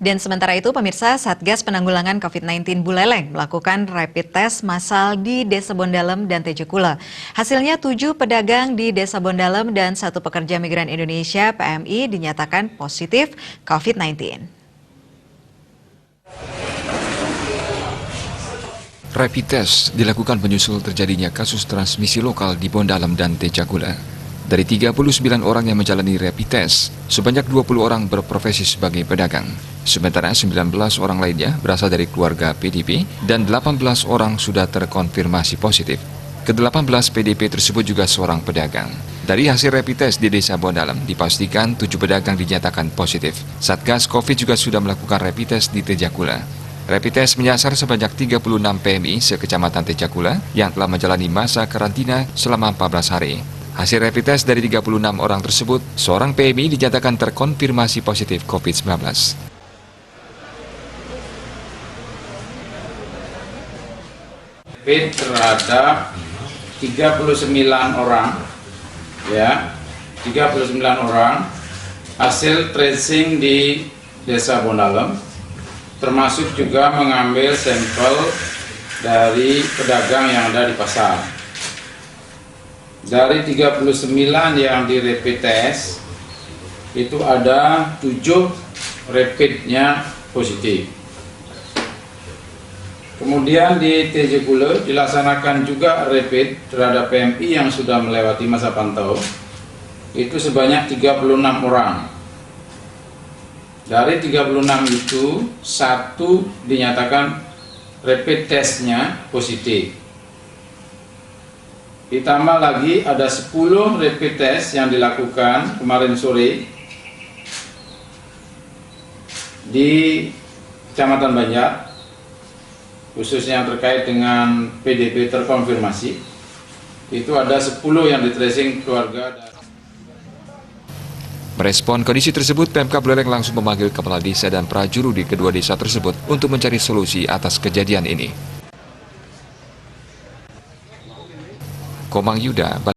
Dan sementara itu, pemirsa, Satgas Penanggulangan COVID-19 Buleleng melakukan rapid test massal di Desa Bondalem dan Tejukula. Hasilnya 7 pedagang di Desa Bondalem dan 1 pekerja migran Indonesia (PMI) dinyatakan positif COVID-19. Rapid test dilakukan menyusul terjadinya kasus transmisi lokal di Bondalem dan Tejukula. Dari 39 orang yang menjalani rapid test, sebanyak 20 orang berprofesi sebagai pedagang. Sementara 19 orang lainnya berasal dari keluarga PDP dan 18 orang sudah terkonfirmasi positif. Ke-18 PDP tersebut juga seorang pedagang. Dari hasil rapid test di Desa Bondalem, dipastikan 7 pedagang dinyatakan positif. Satgas COVID juga sudah melakukan rapid test di Tejukula. Rapid test menyasar sebanyak 36 PMI se-Kecamatan Tejukula yang telah menjalani masa karantina selama 14 hari. Hasil rapid test dari 36 orang tersebut, seorang PMI dinyatakan terkonfirmasi positif COVID-19. Rapid terhadap 39 orang, ya, 39 orang hasil tracing di Desa Bondalem, termasuk juga mengambil sampel dari pedagang yang ada di pasar. Dari 39 yang di rapid test, itu ada 7 rapidnya positif. Kemudian di Tejukula dilaksanakan juga rapid terhadap PMI yang sudah melewati masa pantau, itu sebanyak 36 orang. Dari 36 itu, 1 dinyatakan rapid testnya positif. Ditambah lagi ada 10 rapid test yang dilakukan kemarin sore di Kecamatan Banjar, khususnya yang terkait dengan PDP terkonfirmasi. Itu ada 10 yang di tracing keluarga. Merespon kondisi tersebut, Pemkab Buleleng langsung memanggil kepala desa dan prajuru di kedua desa tersebut untuk mencari solusi atas kejadian ini. Komang Yuda